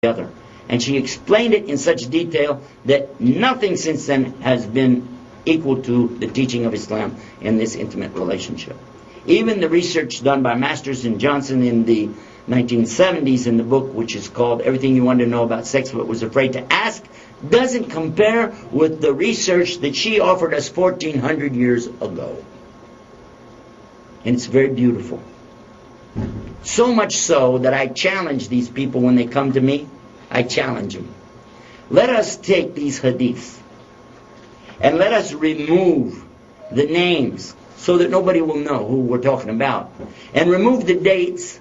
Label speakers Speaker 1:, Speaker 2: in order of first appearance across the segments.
Speaker 1: together. And she explained it in such detail that nothing since then has been equal to the teaching of Islam in this intimate relationship. Even the research done by Masters and Johnson in the 1970s in the book which is called Everything You Wanted to Know About Sex But Was Afraid to Ask doesn't compare with the research that she offered us 1400 years ago. And it's very beautiful. So much so that I challenge these people when they come to me. I challenge them. Let us take these hadiths and let us remove the names so that nobody will know who we're talking about. And remove the dates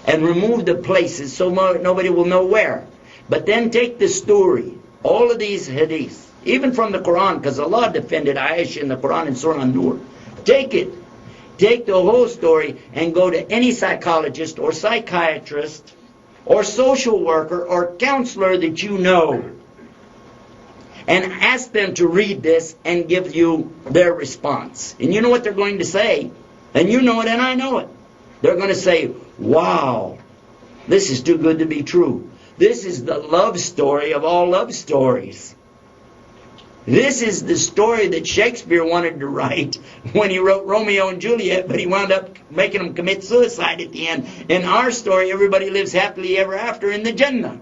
Speaker 1: and remove the places so nobody will know where. But then take the story, all of these hadiths, even from the Quran, because Allah defended Aisha in the Quran in Surah An-Nur. Take it. Take the whole story and go to any psychologist or psychiatrist or social worker or counselor that you know and ask them to read this and give you their response. And you know what they're going to say, and you know it and I know it. They're going to say, wow, this is too good to be true. This is the love story of all love stories. This is the story that Shakespeare wanted to write when he wrote Romeo and Juliet, but he wound up making them commit suicide at the end. In our story, everybody lives happily ever after in the Jannah.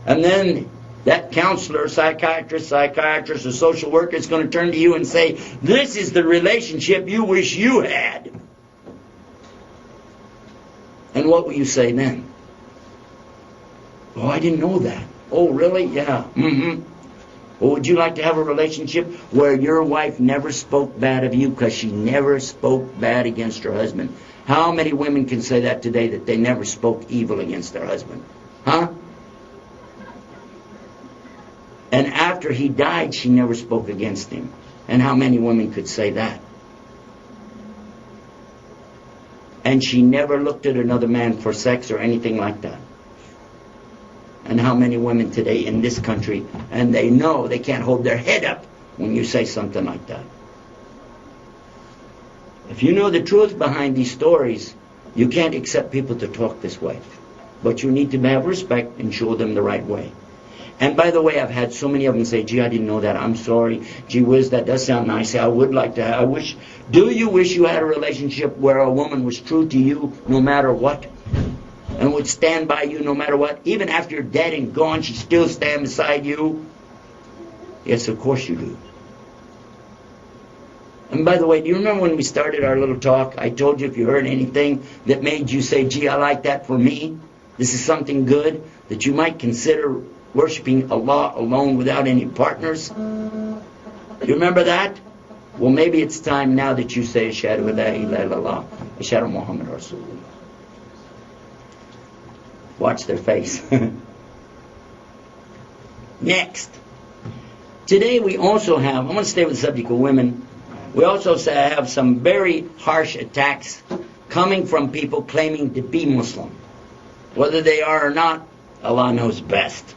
Speaker 1: And then that counselor, psychiatrist, or social worker is going to turn to you and say, this is the relationship you wish you had. And what will you say then? Oh, I didn't know that. Oh, really? Yeah. Mm-hmm. Well, would you like to have a relationship where your wife never spoke bad of you because she never spoke bad against her husband? How many women can say that today, that they never spoke evil against their husband? Huh? And after he died, she never spoke against him. And how many women could say that? And she never looked at another man for sex or anything like that. And how many women today in this country, and they know they can't hold their head up when you say something like that. If you know the truth behind these stories, you can't accept people to talk this way. But you need to have respect and show them the right way. And by the way, I've had so many of them say, gee, I didn't know that. I'm sorry. Gee whiz, that does sound nice. I would like to. Do you wish you had a relationship where a woman was true to you no matter what? And would stand by you no matter what? Even after you're dead and gone, she'd still stand beside you? Yes, of course you do. And by the way, do you remember when we started our little talk? I told you if you heard anything that made you say, gee, I like that for me. This is something good that you might consider worshiping Allah alone without any partners. You remember that? Well, maybe it's time now that you say, Ashhadu an la ilaha illallah, Ashhadu Muhammad Rasulullah. Watch their face. Next. Today we also have, I'm going to stay with the subject of women, we also have some very harsh attacks coming from people claiming to be Muslim. Whether they are or not, Allah knows best.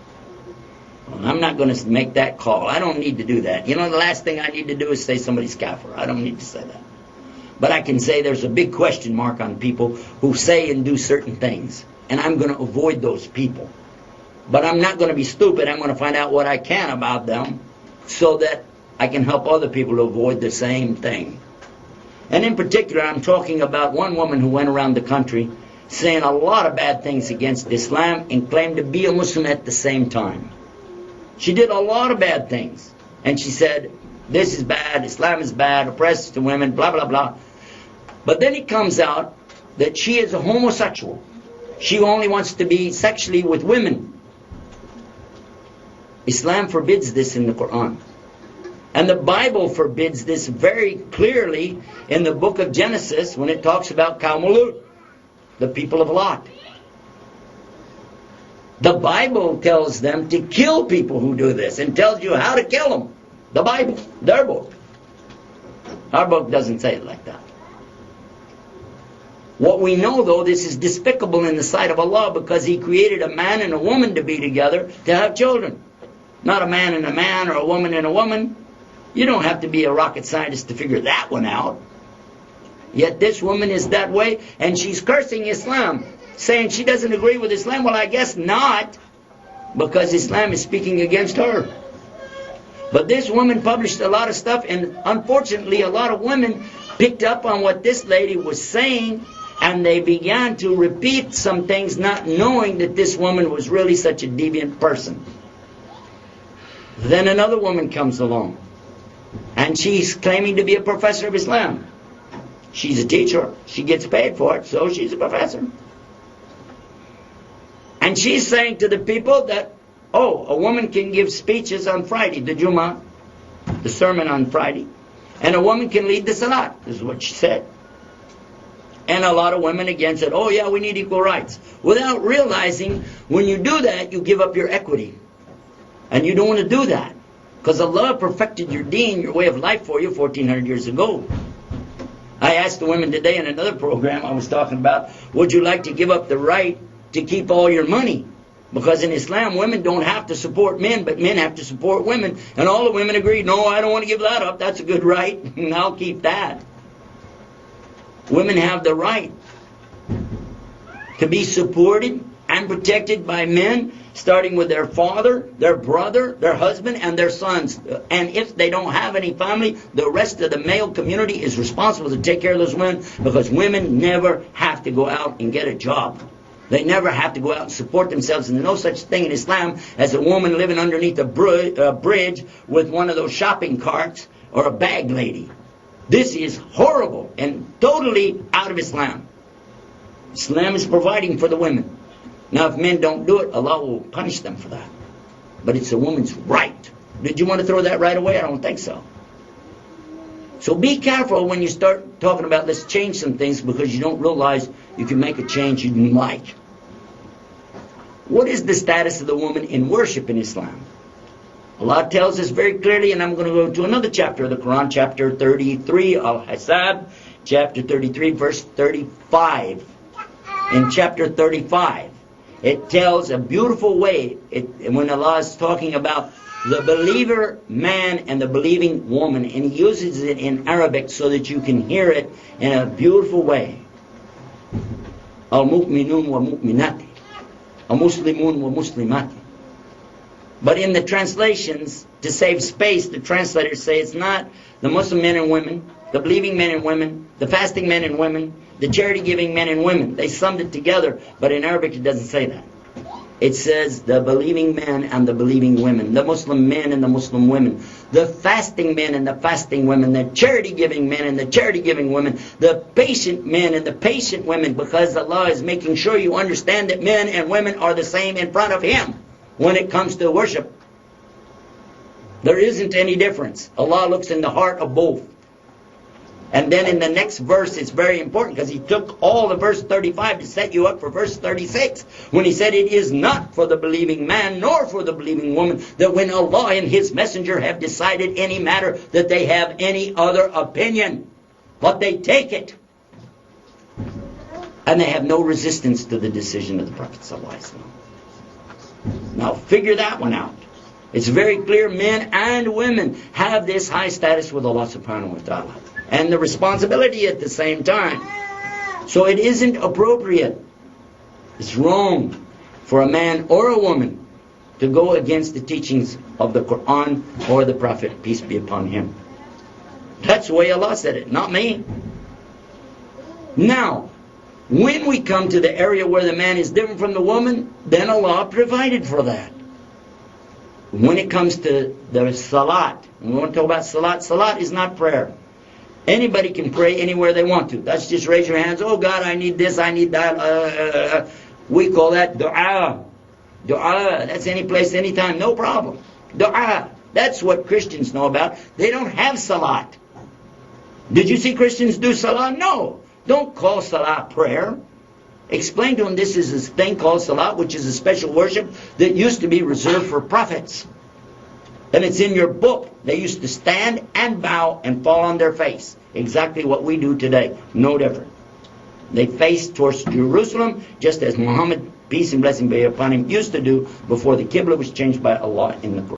Speaker 1: Well, I'm not going to make that call. I don't need to do that. You know, the last thing I need to do is say somebody's kafir. I don't need to say that. But I can say there's a big question mark on people who say and do certain things. And I'm going to avoid those people. But I'm not going to be stupid. I'm going to find out what I can about them so that I can help other people to avoid the same thing. And in particular, I'm talking about one woman who went around the country saying a lot of bad things against Islam and claimed to be a Muslim at the same time. She did a lot of bad things. And she said, this is bad, Islam is bad, oppressive to women, blah, blah, blah. But then it comes out that she is a homosexual. She only wants to be sexually with women. Islam forbids this in the Quran. And the Bible forbids this very clearly in the book of Genesis when it talks about Qawm, the people of Lot. The Bible tells them to kill people who do this and tells you how to kill them. The Bible, their book. Our book doesn't say it like that. What we know, though, this is despicable in the sight of Allah because He created a man and a woman to be together to have children. Not a man and a man or a woman and a woman. You don't have to be a rocket scientist to figure that one out. Yet this woman is that way, and she's cursing Islam, saying she doesn't agree with Islam. Well, I guess not. because Islam is speaking against her. But this woman published a lot of stuff, and unfortunately a lot of women picked up on what this lady was saying, and they began to repeat some things, not knowing that this woman was really such a deviant person. Then another woman comes along, and she's claiming to be a professor of Islam. She's a teacher. She gets paid for it, so she's a professor. And she's saying to the people that, oh, a woman can give speeches on Friday, the Jummah, the sermon on Friday, and a woman can lead the Salat. This is what she said. And a lot of women again said, oh yeah, we need equal rights. Without realizing, when you do that, you give up your equity. And you don't want to do that. Because Allah perfected your deen, your way of life for you 1400 years ago. I asked the women today in another program I was talking about, would you like to give up the right to keep all your money? Because in Islam, women don't have to support men, but men have to support women. And all the women agreed, no, I don't want to give that up. That's a good right, and I'll keep that. Women have the right to be supported and protected by men, starting with their father, their brother, their husband, and their sons. And if they don't have any family, the rest of the male community is responsible to take care of those women, because women never have to go out and get a job. They never have to go out and support themselves. And there's no such thing in Islam as a woman living underneath a bridge with one of those shopping carts or a bag lady. This is horrible and totally out of Islam. Islam is providing for the women. Now if men don't do it, Allah will punish them for that. But it's a woman's right. Did you want to throw that right away? I don't think so. So be careful when you start talking about let's change some things, because you don't realize you can make a change you didn't like. What is the status of the woman in worship in Islam? Allah tells us very clearly, and I'm going to go to another chapter of the Quran, chapter 33, Al-Hasab, chapter 33, verse 35. In chapter 35, it tells a beautiful way, when Allah is talking about the believer man and the believing woman, and He uses it in Arabic so that you can hear it in a beautiful way. Al-mu'minun wa mu'minati, al-muslimun wa muslimati. But in the translations, to save space, the translators say it's not the Muslim men and women, the believing men and women, the fasting men and women, the charity-giving men and women. They summed it together, but in Arabic it doesn't say that. It says the believing men and the believing women, the Muslim men and the Muslim women, the fasting men and the fasting women, the charity-giving men and the charity-giving women, the patient men and the patient women, because Allah is making sure you understand that men and women are the same in front of Him when it comes to worship. There isn't any difference. Allah looks in the heart of both. And then in the next verse, it's very important, because He took all of verse 35 to set you up for verse 36, when He said, it is not for the believing man nor for the believing woman that when Allah and His messenger have decided any matter, that they have any other opinion, but they take it. And they have no resistance to the decision of the Prophet ﷺ. Now figure that one out. It's very clear men and women have this high status with Allah subhanahu wa ta'ala, and the responsibility at the same time. So it isn't appropriate, it's wrong for a man or a woman to go against the teachings of the Quran or the Prophet, peace be upon him. That's the way Allah said it, not me. Now, when we come to the area where the man is different from the woman, then Allah provided for that. When it comes to the salat, we want to talk about salat. Salat is not prayer. Anybody can pray anywhere they want to. That's just raise your hands. Oh God, I need this, I need that. We call that dua. Dua, that's any place, anytime, no problem. Dua, that's what Christians know about. They don't have salat. Did you see Christians do salat? No. Don't call salat prayer. Explain to them this is a thing called salat, which is a special worship that used to be reserved for prophets. And it's in your book. They used to stand and bow and fall on their face. Exactly what we do today. No different. They faced towards Jerusalem, just as Muhammad, peace and blessing be upon him, used to do before the Qibla was changed by Allah in the Quran.